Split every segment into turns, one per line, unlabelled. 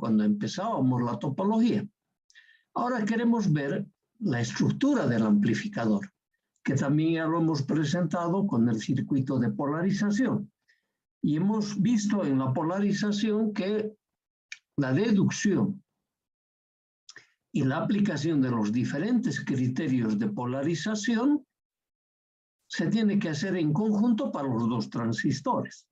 cuando empezábamos la topología. Ahora queremos ver la estructura del amplificador, que también ya lo hemos presentado con el circuito de polarización. Y hemos visto en la polarización que la deducción y la aplicación de los diferentes criterios de polarización se tiene que hacer en conjunto para los dos transistores,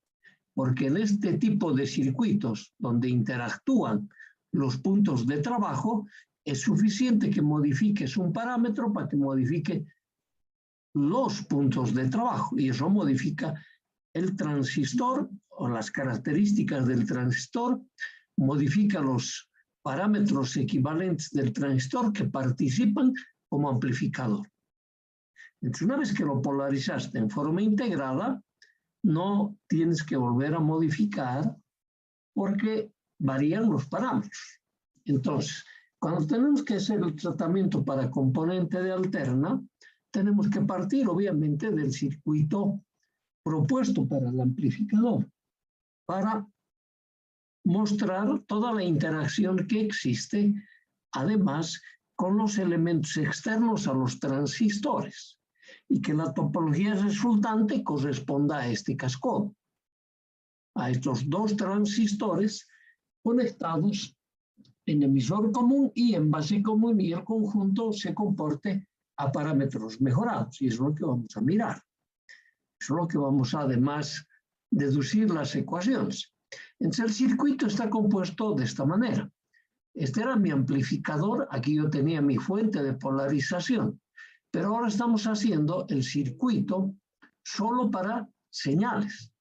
porque en este tipo de circuitos donde interactúan los puntos de trabajo, es suficiente que modifiques un parámetro para que modifique los puntos de trabajo, y eso modifica el transistor o las características del transistor, modifica los parámetros equivalentes del transistor que participan como amplificador. Entonces, una vez que lo polarizaste en forma integrada, no tienes que volver a modificar porque varían los parámetros. Entonces, cuando tenemos que hacer el tratamiento para componente de alterna, tenemos que partir obviamente del circuito propuesto para el amplificador, para mostrar toda la interacción que existe, además, con los elementos externos a los transistores, y que la topología resultante corresponda a este cascón, a estos dos transistores conectados en emisor común y en base común, y el conjunto se comporte a parámetros mejorados, y es lo que vamos a mirar. Es lo que vamos a, además, deducir las ecuaciones. Entonces, el circuito está compuesto de esta manera. Este era mi amplificador, aquí yo tenía mi fuente de polarización, pero ahora estamos haciendo el circuito solo para señales.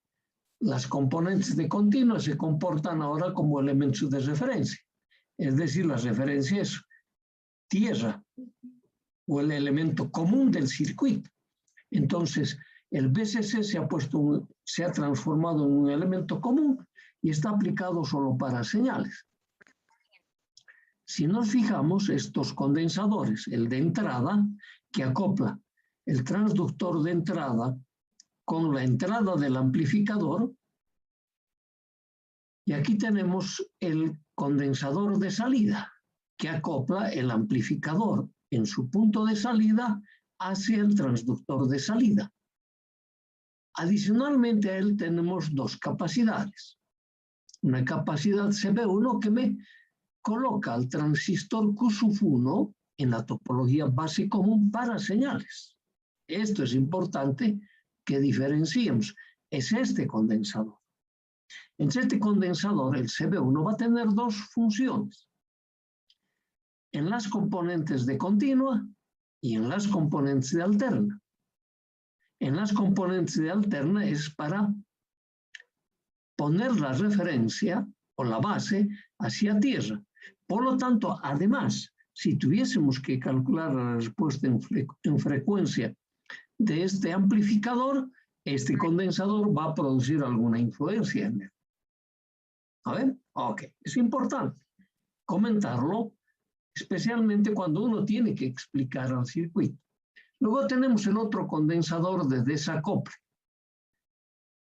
Las componentes de continua se comportan ahora como elementos de referencia, es decir, la referencia es tierra o el elemento común del circuito. Entonces, el BCC se ha transformado en un elemento común y está aplicado solo para señales. Si nos fijamos, estos condensadores, el de entrada, que acopla el transductor de entrada con la entrada del amplificador, y aquí tenemos el condensador de salida, que acopla el amplificador en su punto de salida hacia el transductor de salida. Adicionalmente a él tenemos dos capacidades. Una capacidad CB1 que me coloca al transistor Q1 en la topología base común para señales. Esto es importante que diferenciemos. Es este condensador. En este condensador, el CB1 va a tener dos funciones. En las componentes de continua y en las componentes de alterna. En las componentes de alterna es para poner la referencia o la base hacia tierra. Por lo tanto, además, si tuviésemos que calcular la respuesta en frecuencia de este amplificador, este condensador va a producir alguna influencia en él. ¿A ver? Ok, es importante comentarlo, especialmente cuando uno tiene que explicar al circuito. Luego tenemos el otro condensador de desacople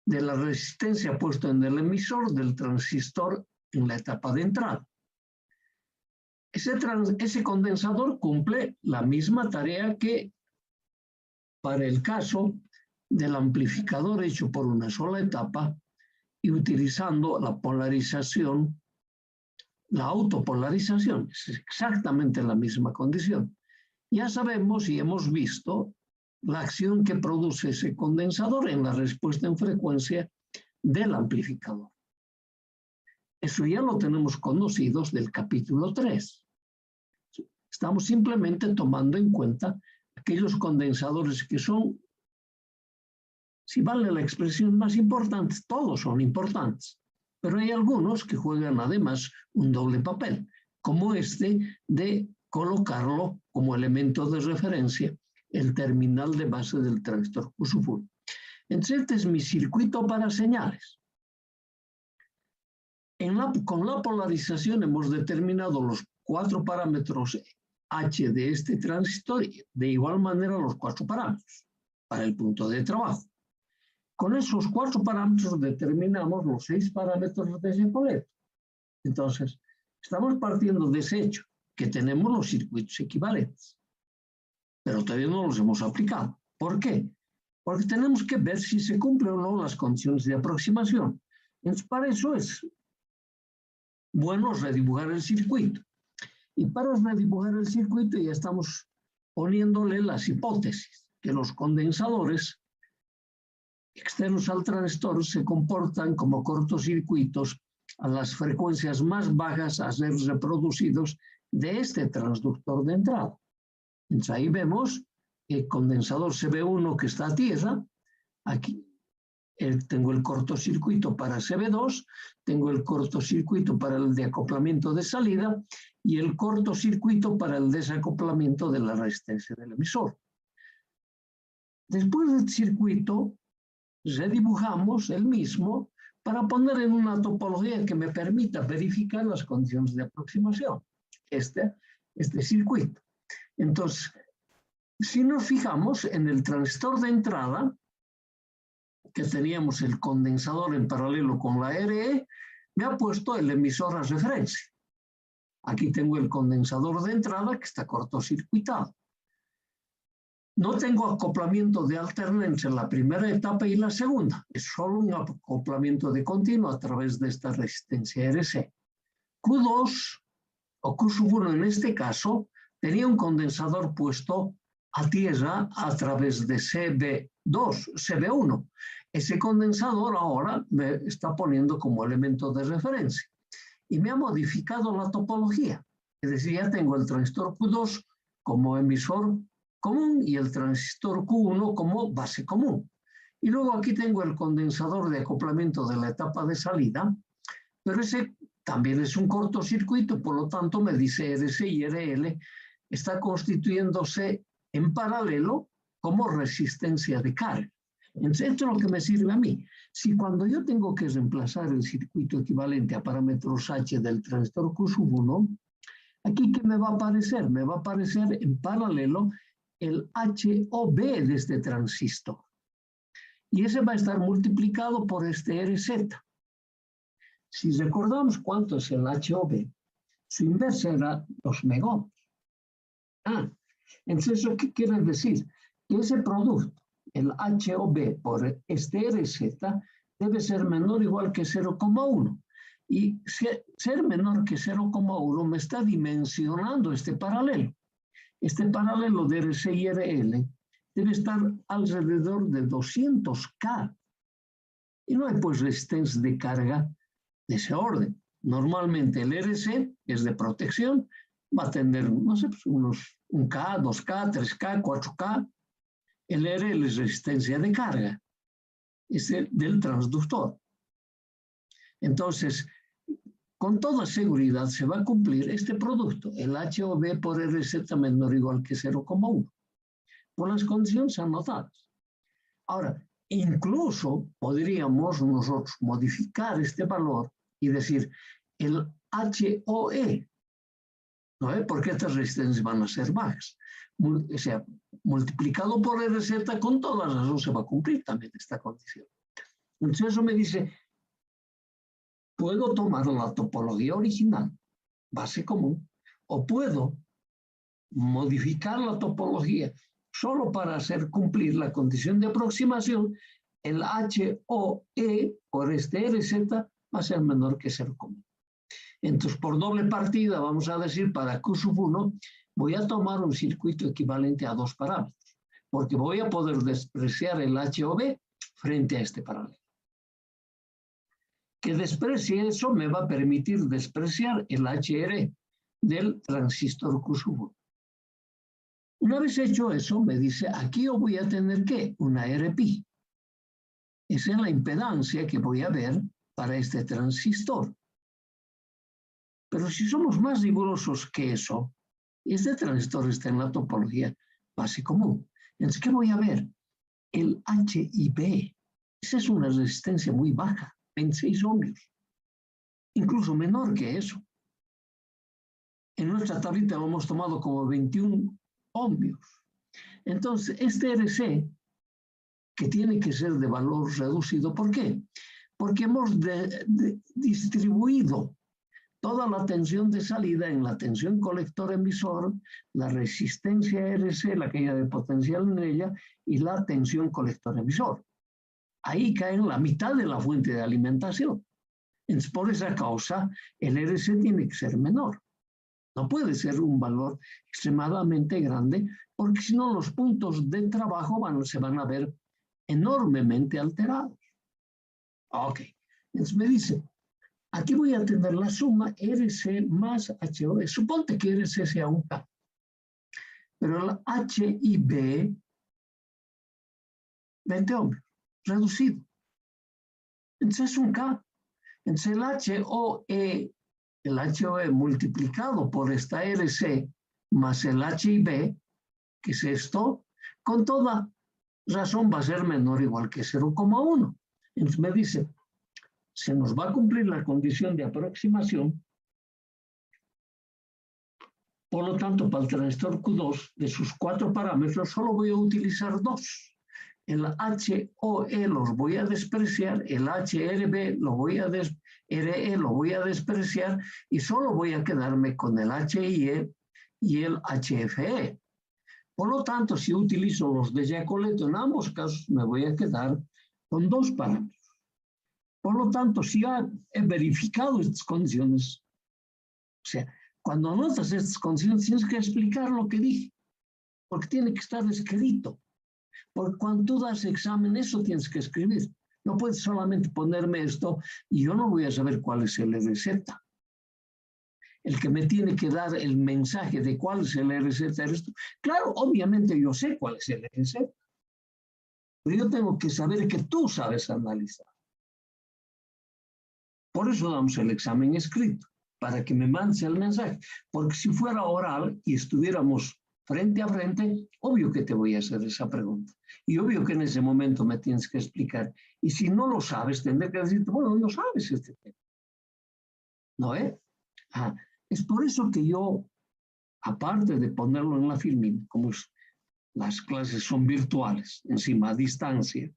de la resistencia puesto en el emisor del transistor en la etapa de entrada. Ese condensador cumple la misma tarea que para el caso del amplificador hecho por una sola etapa y utilizando la polarización, la autopolarización. Es exactamente la misma condición. Ya sabemos y hemos visto la acción que produce ese condensador en la respuesta en frecuencia del amplificador. Eso ya lo tenemos conocidos del capítulo 3. Estamos simplemente tomando en cuenta aquellos condensadores que son, si vale la expresión, más importantes. Todos son importantes, pero hay algunos que juegan además un doble papel, como este de colocarlo como elemento de referencia el terminal de base del transistor Q1. Entonces, este es mi circuito para señales. Con la polarización hemos determinado los 4 parámetros H de este transistor, y de igual manera los 4 parámetros para el punto de trabajo. Con esos 4 parámetros determinamos los 6 parámetros de ese colector. Entonces, Estamos partiendo de ese hecho, que tenemos los circuitos equivalentes, pero todavía no los hemos aplicado. ¿Por qué? Porque tenemos que ver si se cumplen o no las condiciones de aproximación. Entonces, para eso es bueno redibujar el circuito. Y para redibujar el circuito ya estamos poniéndole las hipótesis, que los condensadores externos al transistor se comportan como cortocircuitos a las frecuencias más bajas a ser reproducidos de este transductor de entrada. Entonces ahí vemos el condensador CB1 que está a tierra, aquí tengo el cortocircuito para CB2, tengo el cortocircuito para el de acoplamiento de salida y el cortocircuito para el desacoplamiento de la resistencia del emisor. Después del circuito, redibujamos el mismo para poner en una topología que me permita verificar las condiciones de aproximación, este circuito. Entonces, si nos fijamos en el transistor de entrada, que teníamos el condensador en paralelo con la RE, me ha puesto el emisor a referencia. Aquí tengo el condensador de entrada que está cortocircuitado. No tengo acoplamiento de alternancia en la primera etapa y la segunda. Es solo un acoplamiento de continuo a través de esta resistencia RC. Q2 o Q1 en este caso tenía un condensador puesto a tierra a través de CB1. Ese condensador ahora me está poniendo como elemento de referencia y me ha modificado la topología. Es decir, ya tengo el transistor Q2 como emisor común y el transistor Q1 como base común. Y luego aquí tengo el condensador de acoplamiento de la etapa de salida, pero ese también es un cortocircuito, por lo tanto me dice RC y RL está constituyéndose en paralelo como resistencia de carga. Entonces, esto es lo que me sirve a mí. Si cuando yo tengo que reemplazar el circuito equivalente a parámetros H del transistor Q1, aquí ¿qué me va a aparecer? Me va a aparecer en paralelo el HOB de este transistor. Y ese va a estar multiplicado por este RZ. Si recordamos cuánto es el HOB, su inversa era 2 megohms. Entonces, ¿eso qué quiere decir? Que ese producto, el HOB por este RZ, debe ser menor o igual que 0,1. Y ser menor que 0,1 me está dimensionando este paralelo. Este paralelo de RC y RL debe estar alrededor de 200K. Y no hay pues resistencia de carga de ese orden. Normalmente el RC, que es de protección, va a tener, no sé, pues unos 1K, 2K, 3K, 4K. El RL es resistencia de carga, es del transductor. Entonces, con toda seguridad se va a cumplir este producto, el HOB por RZ menor o igual que 0,1, por las condiciones anotadas. Ahora, incluso podríamos nosotros modificar este valor y decir el HOE, ¿no? Porque estas resistencias van a ser bajas. O sea, multiplicado por RZ con toda razón se va a cumplir también esta condición. Entonces eso me dice, puedo tomar la topología original, base común, o puedo modificar la topología solo para hacer cumplir la condición de aproximación. El HOE por este RZ va a ser menor que 0,1. Entonces, por doble partida, vamos a decir, para Q1, voy a tomar un circuito equivalente a 2 parámetros, porque voy a poder despreciar el HOB frente a este paralelo. Que desprecie eso me va a permitir despreciar el HR del transistor Q1. Una vez hecho eso, me dice, aquí yo voy a tener ¿qué? Una RP. Esa es la impedancia que voy a ver para este transistor. Pero si somos más rigurosos que eso, este transistor está en la topología base común. Entonces, ¿qué voy a ver? El HIB. Esa es una resistencia muy baja, 26 ohmios. Incluso menor que eso. En nuestra tablita lo hemos tomado como 21 ohmios. Entonces, este RC, que tiene que ser de valor reducido, ¿por qué? Porque hemos distribuido toda la tensión de salida en la tensión colector-emisor, la resistencia RC, la caída de potencial en ella, y la tensión colector-emisor. Ahí cae la mitad de la fuente de alimentación. Entonces, por esa causa, el RC tiene que ser menor. No puede ser un valor extremadamente grande, porque si no los puntos de trabajo se van a ver enormemente alterados. Ok, entonces me dice, aquí voy a tener la suma RC más HOE. Suponte que RC sea un K, pero el H y B, 20 ohmios, reducido. Entonces es un K. Entonces el HOE multiplicado por esta RC más el H y B, que es esto, con toda razón va a ser menor o igual que 0,1. Entonces me dice, se nos va a cumplir la condición de aproximación. Por lo tanto, para el transistor Q2, de sus 4 parámetros, solo voy a utilizar 2. El HOE los voy a despreciar, el HRB RE lo voy a despreciar y solo voy a quedarme con el HIE y el HFE. Por lo tanto, si utilizo los de Giacoletto en ambos casos, me voy a quedar con 2 parámetros. Por lo tanto, si he verificado estas condiciones, o sea, cuando anotas estas condiciones tienes que explicar lo que dije, porque tiene que estar escrito. Porque cuando tú das examen, eso tienes que escribir. No puedes solamente ponerme esto y yo no voy a saber cuál es el RZ. El que me tiene que dar el mensaje de cuál es el RZ eres tú. Claro, obviamente yo sé cuál es el RZ, pero yo tengo que saber que tú sabes analizar. Por eso damos el examen escrito, para que me mandes el mensaje. Porque si fuera oral y estuviéramos frente a frente, obvio que te voy a hacer esa pregunta. Y obvio que en ese momento me tienes que explicar. Y si no lo sabes, tendré que decirte, bueno, no sabes este tema. ¿No es? Es por eso que yo, aparte de ponerlo en la Filmin, como las clases son virtuales, encima a distancia,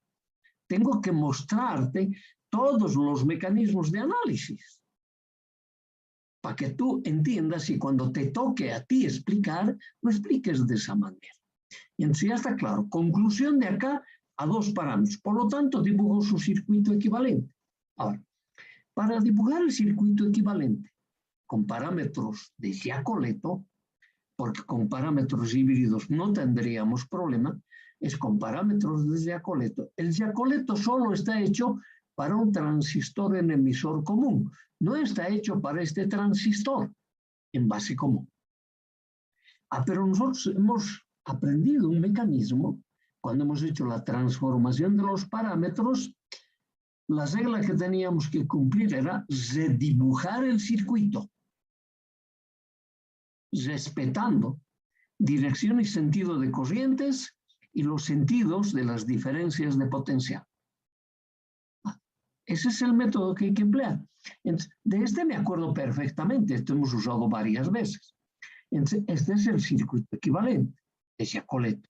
tengo que mostrarte todos los mecanismos de análisis para que tú entiendas y cuando te toque a ti explicar, lo expliques de esa manera. Y entonces ya está claro, conclusión de acá a 2 parámetros. Por lo tanto, dibujo su circuito equivalente. Ahora, para dibujar el circuito equivalente con parámetros de Giacoletto, porque con parámetros híbridos no tendríamos problema, es con parámetros de Giacoletto. El Giacoletto solo está hecho para un transistor en emisor común, no está hecho para este transistor en base común. Pero nosotros hemos aprendido un mecanismo, cuando hemos hecho la transformación de los parámetros, la regla que teníamos que cumplir era redibujar el circuito, respetando dirección y sentido de corrientes y los sentidos de las diferencias de potencial. Ese es el método que hay que emplear. Entonces, de este me acuerdo perfectamente, esto hemos usado varias veces. Entonces, este es el circuito equivalente de Giacoletto.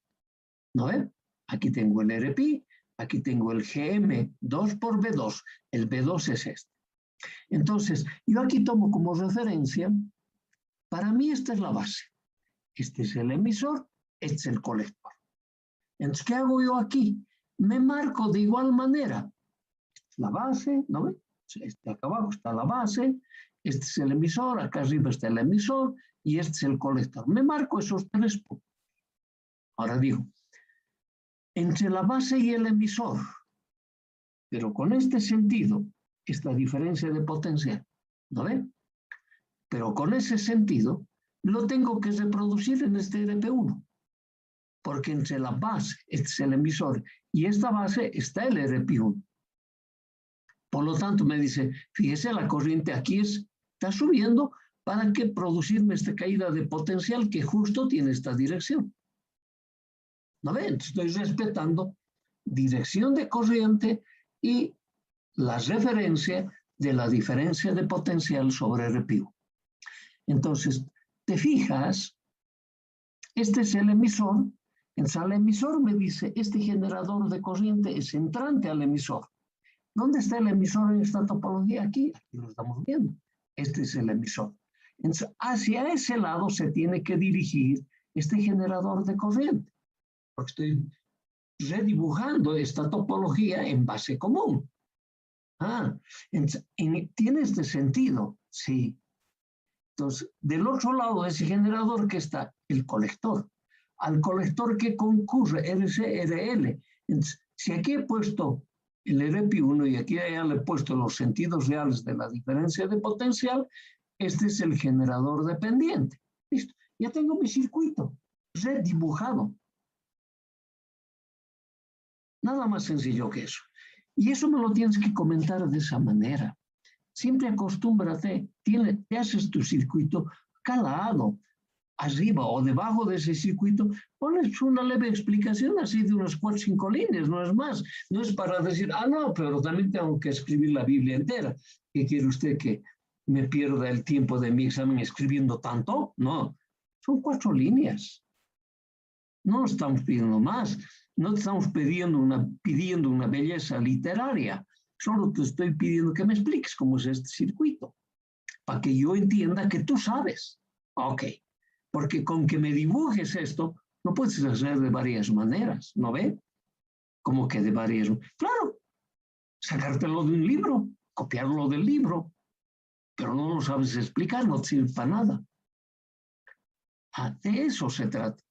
¿No ven? Aquí tengo el RPi, aquí tengo el GM 2 por B2, el B2 es este. Entonces, yo aquí tomo como referencia, para mí esta es la base. Este es el emisor, este es el colector. Entonces, ¿qué hago yo aquí? Me marco de igual manera. La base, ¿no ven? Este acá abajo está la base, este es el emisor, acá arriba está el emisor y este es el colector. Me marco esos 3 puntos. Ahora digo, entre la base y el emisor, pero con este sentido, esta diferencia de potencial, ¿no ven? Pero con ese sentido, lo tengo que reproducir en este RP1, porque entre la base, este es el emisor, y esta base está el RP1. Por lo tanto, me dice, fíjese, la corriente aquí está subiendo para que producirme esta caída de potencial que justo tiene esta dirección. ¿No ven? Estoy respetando dirección de corriente y la referencia de la diferencia de potencial sobre RPU. Entonces, te fijas, este es el emisor. Entonces, al emisor me dice, este generador de corriente es entrante al emisor. ¿Dónde está el emisor en esta topología? Aquí lo estamos viendo. Este es el emisor. Entonces, hacia ese lado se tiene que dirigir este generador de corriente, porque estoy redibujando esta topología en base común. Entonces, ¿tiene este sentido? Sí. Entonces, del otro lado de ese generador que está el colector. Al colector que concurre RC, RL. Entonces, si aquí he puesto el RP1 y aquí ya le he puesto los sentidos reales de la diferencia de potencial, este es el generador dependiente. Listo. Ya tengo mi circuito redibujado. Nada más sencillo que eso. Y eso me lo tienes que comentar de esa manera. Siempre acostúmbrate, te haces tu circuito calado, arriba o debajo de ese circuito, pones una leve explicación así de unas 4 o 5 líneas, no es más. No es para decir, no, pero también tengo que escribir la Biblia entera. ¿Qué quiere usted, que me pierda el tiempo de mi examen escribiendo tanto? No, son 4 líneas. No estamos pidiendo más, no estamos pidiendo una belleza literaria, solo te estoy pidiendo que me expliques cómo es este circuito, para que yo entienda que tú sabes. Ok, porque con que me dibujes esto, no puedes hacer de varias maneras, ¿no ve? Como que de varias. Claro, sacártelo de un libro, copiarlo del libro, pero no lo sabes explicar, no te sirve para nada. De eso se trata.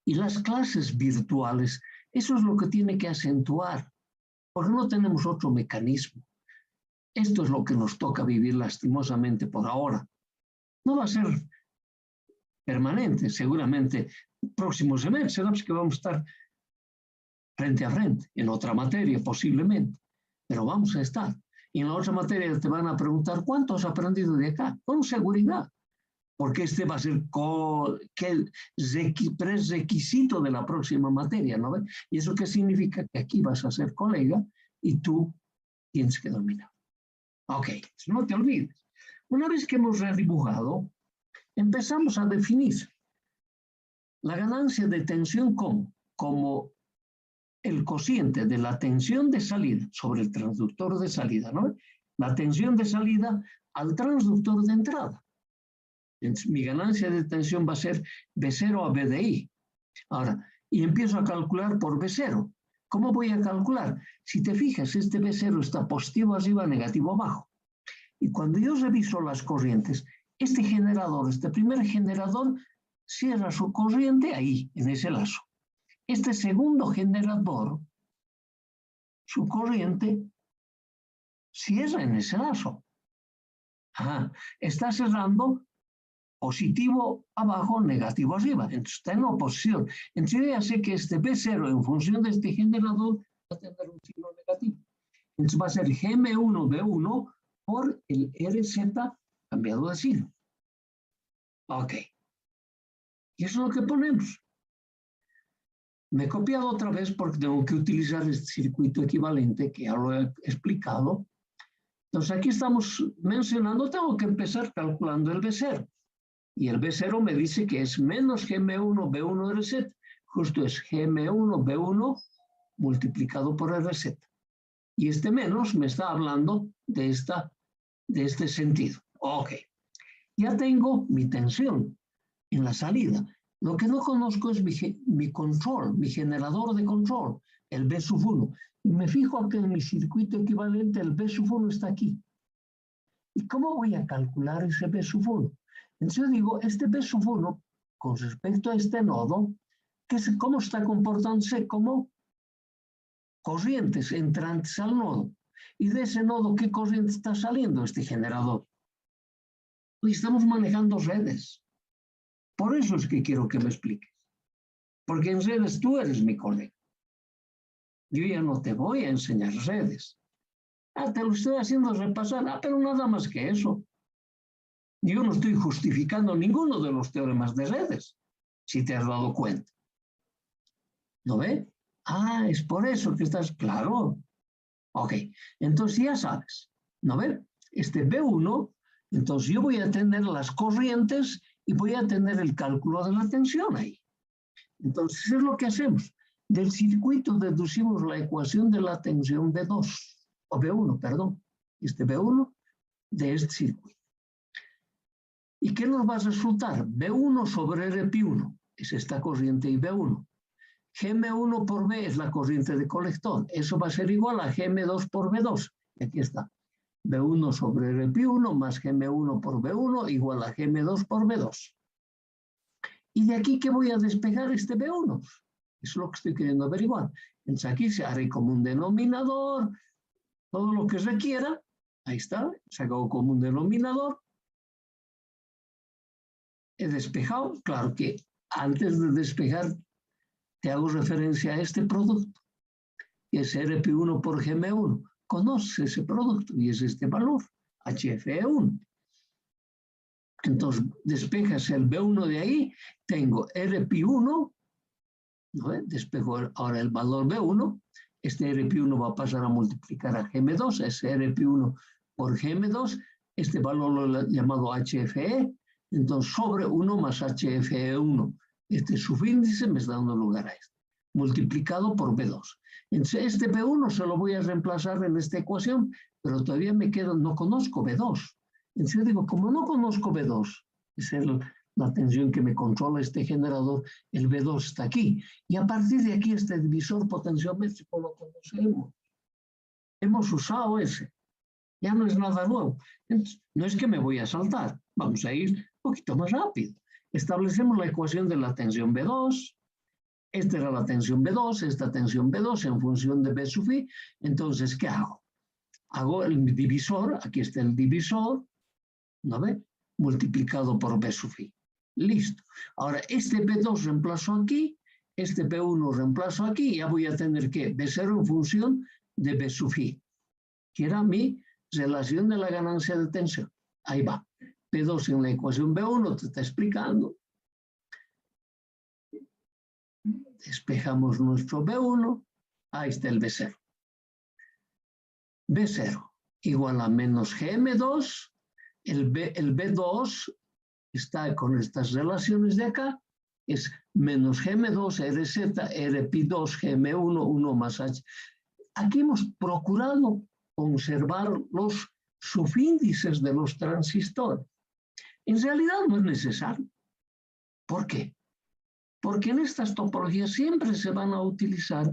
Y las clases virtuales, eso es lo que tiene que acentuar, porque no tenemos otro mecanismo. Esto es lo que nos toca vivir lastimosamente por ahora. No va a ser permanente, seguramente. El próximo semestre será que vamos a estar frente a frente, en otra materia posiblemente, pero vamos a estar. Y en la otra materia te van a preguntar, ¿cuánto has aprendido de acá? Con seguridad, porque este va a ser prerequisito de la próxima materia, ¿no ves? ¿Y eso qué significa? Que aquí vas a ser colega y tú tienes que dominar. Ok, no te olvides. Una vez que hemos redibujado, empezamos a definir la ganancia de tensión como el cociente de la tensión de salida sobre el transductor de salida, ¿no? La tensión de salida al transductor de entrada. Entonces, mi ganancia de tensión va a ser B0 a B de I. Ahora, y empiezo a calcular por B0. ¿Cómo voy a calcular? Si te fijas, este B0 está positivo arriba, negativo abajo. Y cuando yo reviso las corrientes, este generador, este primer generador, cierra su corriente ahí, en ese lazo. Este segundo generador, su corriente, cierra en ese lazo. Está cerrando positivo abajo, negativo arriba. Entonces está en oposición. Entonces yo ya sé que este B0 en función de este generador va a tener un signo negativo. Entonces va a ser GM1B1 por el RZ cambiado de signo. Ok. Y eso es lo que ponemos. Me he copiado otra vez porque tengo que utilizar este circuito equivalente que ya lo he explicado. Entonces aquí estamos mencionando, tengo que empezar calculando el B0. Y el B0 me dice que es menos GM1 B1 RZ. Justo es GM1 B1 multiplicado por RZ. Y este menos me está hablando de este sentido. Ok. Ya tengo mi tensión en la salida. Lo que no conozco es mi control, mi generador de control, el B sub 1. Y me fijo que en mi circuito equivalente el B sub 1 está aquí. ¿Y cómo voy a calcular ese B sub 1? Entonces yo digo, este B sub 1, con respecto a este nodo, ¿cómo está comportándose? Como corrientes entrantes al nodo. Y de ese nodo, ¿qué corriente está saliendo este generador? Hoy estamos manejando redes. Por eso es que quiero que me expliques. Porque en redes tú eres mi colega. Yo ya no te voy a enseñar redes. Te lo estoy haciendo repasar. Pero nada más que eso. Yo no estoy justificando ninguno de los teoremas de redes, si te has dado cuenta. ¿No ve? Es por eso que estás claro. Ok, entonces ya sabes. ¿No ve? Este B1, entonces yo voy a tener las corrientes y voy a tener el cálculo de la tensión ahí. Entonces es lo que hacemos. Del circuito deducimos la ecuación de la tensión B2, o B1, perdón. Este B1 de este circuito. ¿Y qué nos va a resultar? B1 sobre Rp1 es esta corriente IB1. Gm1 por B es la corriente de colector. Eso va a ser igual a Gm2 por B2. Y aquí está. B1 sobre Rp1 más Gm1 por B1 igual a Gm2 por B2. ¿Y de aquí qué voy a despejar este B1? Eso es lo que estoy queriendo averiguar. Entonces aquí se haré como un denominador, todo lo que requiera. Ahí está, se hago como un denominador. He despejado, claro que antes de despejar te hago referencia a este producto, que es Rp1 por Gm1. Conoces ese producto y es este valor, HFE1. Entonces, despejas el B1 de ahí, tengo Rp1, ¿no? Despejo ahora el valor B1, este Rp1 va a pasar a multiplicar a Gm2, es Rp1 por Gm2, este valor lo he llamado HFE, entonces sobre 1 más HFE1, este subíndice me está dando lugar a esto, multiplicado por B2. Entonces este B1 se lo voy a reemplazar en esta ecuación, pero todavía me quedo, no conozco B2. Entonces digo, como no conozco B2, es la tensión que me controla este generador, el B2 está aquí. Y a partir de aquí este divisor potenciométrico lo conocemos. Hemos usado ese. Ya no es nada nuevo. Entonces, no es que me voy a saltar. Vamos a ir un poquito más rápido. Establecemos la ecuación de la tensión B2. Esta era la tensión B2, esta tensión B2 en función de B sub I. Entonces, ¿qué hago? Hago el divisor, aquí está el divisor, ¿no ve? Multiplicado por B sub I. Listo. Ahora, este B2 reemplazo aquí, este B1 reemplazo aquí, ya voy a tener que B0 en función de B sub I, que era mi relación de la ganancia de tensión. Ahí va. P2 en la ecuación B1 te está explicando. Despejamos nuestro B1. Ahí está el B0. B0 igual a menos Gm2. El B2 está con estas relaciones de acá. Es menos Gm2, Rz, Rp2, Gm1, 1 más H. Aquí hemos procurado conservar los subíndices de los transistores. En realidad no es necesario. ¿Por qué? Porque en estas topologías siempre se van a utilizar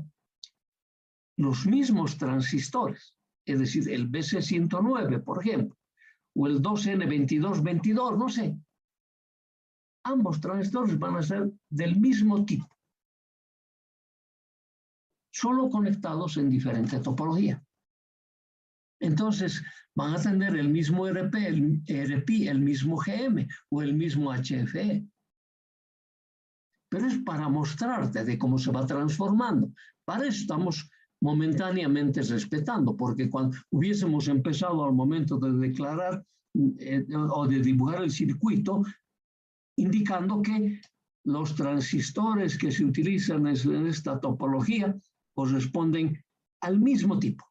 los mismos transistores, es decir, el BC109, por ejemplo, o el 2N2222, no sé. Ambos transistores van a ser del mismo tipo, solo conectados en diferente topología. Entonces, van a tener el mismo RP, el mismo GM o el mismo HFE. Pero es para mostrarte de cómo se va transformando. Para eso estamos momentáneamente respetando, porque cuando hubiésemos empezado al momento de declarar o de dibujar el circuito, indicando que los transistores que se utilizan en esta topología corresponden al mismo tipo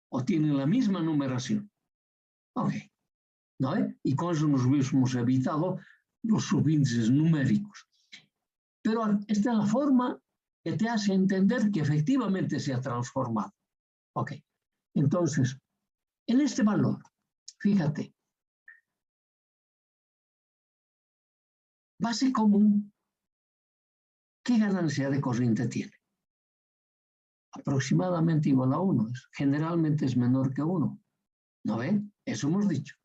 o tienen la misma numeración. Ok, ¿no? Y con eso nos hubiésemos evitado los subíndices numéricos. Pero esta es la forma que te hace entender que efectivamente se ha transformado. Ok, entonces, en este valor, fíjate, base común, ¿qué ganancia de corriente tiene? Aproximadamente igual a 1, generalmente es menor que 1, ¿no ven? Eso hemos dicho.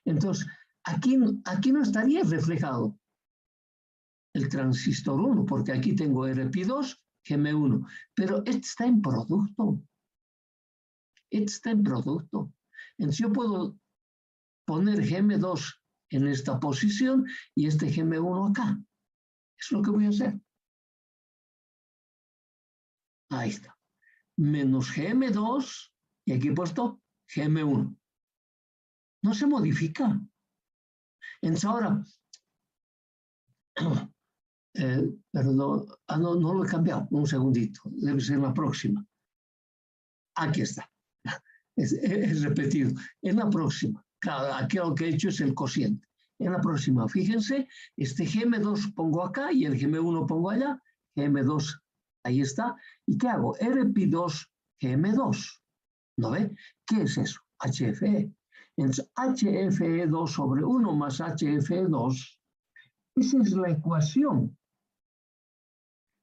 Entonces, aquí no estaría reflejado el transistor 1, porque aquí tengo Rp2, Gm1, pero este está en producto. Este está en producto. Entonces yo puedo poner Gm2 en esta posición y este Gm1 acá. Es lo que voy a hacer. Ahí está. Menos Gm2 y aquí he puesto Gm1. No se modifica. Entonces ahora, perdón, no lo he cambiado, un segundito, debe ser la próxima. Aquí está, es repetido. En la próxima, claro, aquí lo que he hecho es el cociente. En la próxima, fíjense, este Gm2 pongo acá y el Gm1 pongo allá, Gm2 ahí está. ¿Y qué hago? Rp2, Gm2. ¿No ve? ¿Qué es eso? HFE. Entonces, HFE2 sobre 1 más HFE2, esa es la ecuación.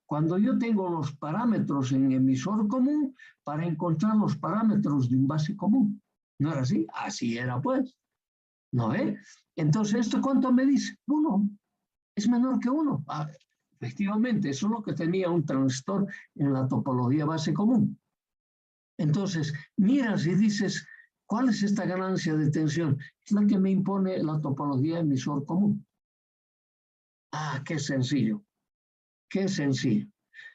Cuando yo tengo los parámetros en emisor común para encontrar los parámetros de un base común. ¿No era así? Así era, pues. ¿No ve? Entonces, ¿esto cuánto me dice? 1. Es menor que 1. Efectivamente, eso es lo que tenía un transistor en la topología base común. Entonces, miras y dices, ¿cuál es esta ganancia de tensión? Es la que me impone la topología emisor común. Qué sencillo. Qué sencillo.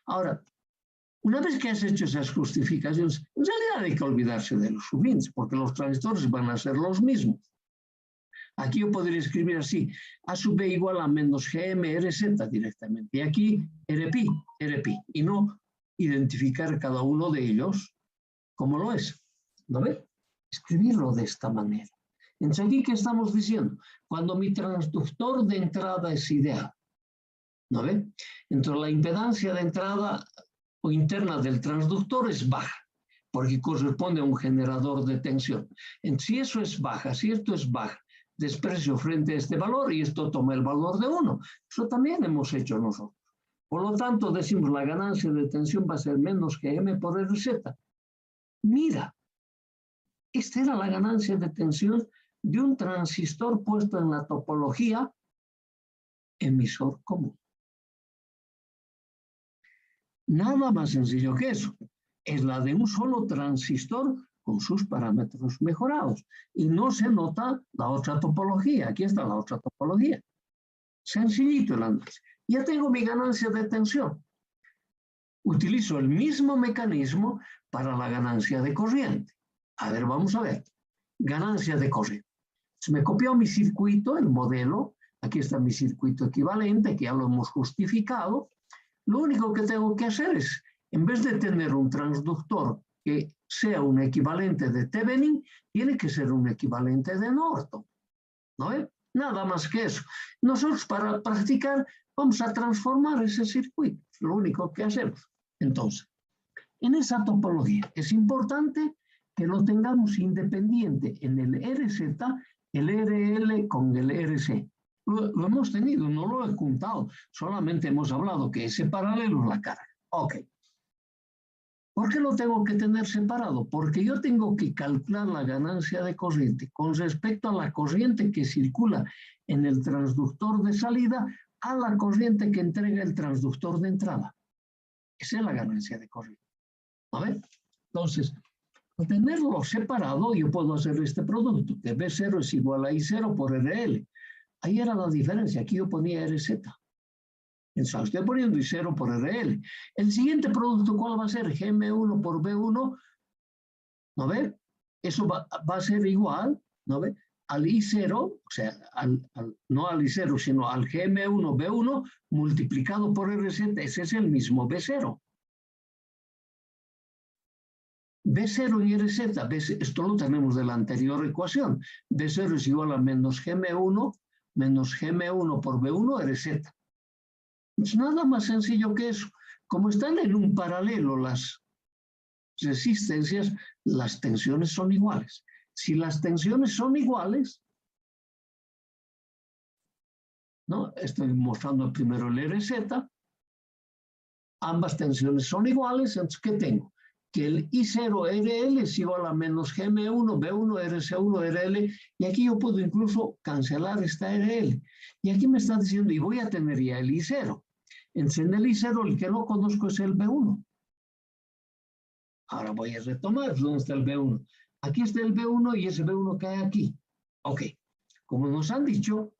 Ahora, una vez que has hecho esas justificaciones, en realidad hay que olvidarse de los subins, porque los transistores van a ser los mismos. Aquí yo podría escribir así, A sub B igual a menos GM RZ directamente. Y aquí RPi, y no identificar cada uno de ellos como lo es. ¿No ve? Escribirlo de esta manera. Entonces, aquí, ¿qué estamos diciendo? Cuando mi transductor de entrada es ideal. ¿No ve? Entonces, la impedancia de entrada o interna del transductor es baja, porque corresponde a un generador de tensión. Entonces, si eso es baja, si esto es baja, desprecio frente a este valor y esto toma el valor de 1. Eso también hemos hecho nosotros. Por lo tanto, decimos la ganancia de tensión va a ser menos que M por RZ. Mira, esta era la ganancia de tensión de un transistor puesto en la topología emisor común. Nada más sencillo que eso. Es la de un solo transistor con sus parámetros mejorados. Y no se nota la otra topología. Aquí está la otra topología. Sencillito el análisis. Ya tengo mi ganancia de tensión. Utilizo el mismo mecanismo para la ganancia de corriente. A ver, vamos a ver. Ganancia de corriente. Se me copió mi circuito, el modelo. Aquí está mi circuito equivalente, que ya lo hemos justificado. Lo único que tengo que hacer es, en vez de tener un transductor que sea un equivalente de Thevenin, tiene que ser un equivalente de Norton. ¿No es? Nada más que eso. Nosotros para practicar vamos a transformar ese circuito. Es lo único que hacemos. Entonces, en esa topología es importante que lo tengamos independiente en el RZ, el RL con el RC. Lo hemos tenido, no lo he juntado, solamente hemos hablado que ese paralelo es la carga. Ok. ¿Por qué lo tengo que tener separado? Porque yo tengo que calcular la ganancia de corriente con respecto a la corriente que circula en el transductor de salida a la corriente que entrega el transductor de entrada. Esa es la ganancia de corriente. ¿A ver? Entonces, al tenerlo separado, yo puedo hacer este producto, que B0 es igual a I0 por RL. Ahí era la diferencia, aquí yo ponía RZ. Entonces, estoy poniendo I0 por RL. El siguiente producto, ¿cuál va a ser? GM1 por B1, ¿no ve? Eso va a ser igual, ¿no ve? Al I0, o sea, no al I0, sino al GM1 B1 multiplicado por RZ, ese es el mismo B0. B0 y RZ, esto lo tenemos de la anterior ecuación. B0 es igual a menos GM1 por B1 RZ. Es nada más sencillo que eso. Como están en un paralelo las resistencias, las tensiones son iguales. Si las tensiones son iguales, ¿no? Estoy mostrando primero el RZ, ambas tensiones son iguales, entonces, ¿qué tengo? Que el I0RL es igual a menos GM1, B1, RC1, RL, y aquí yo puedo incluso cancelar esta RL. Y aquí me está diciendo, y voy a tener ya el I0. Entonces, en el I0 el que no conozco es el B1. Ahora voy a retomar, ¿dónde está el B1? Aquí está el B1 y ese B1 cae aquí. Ok, como nos han dicho,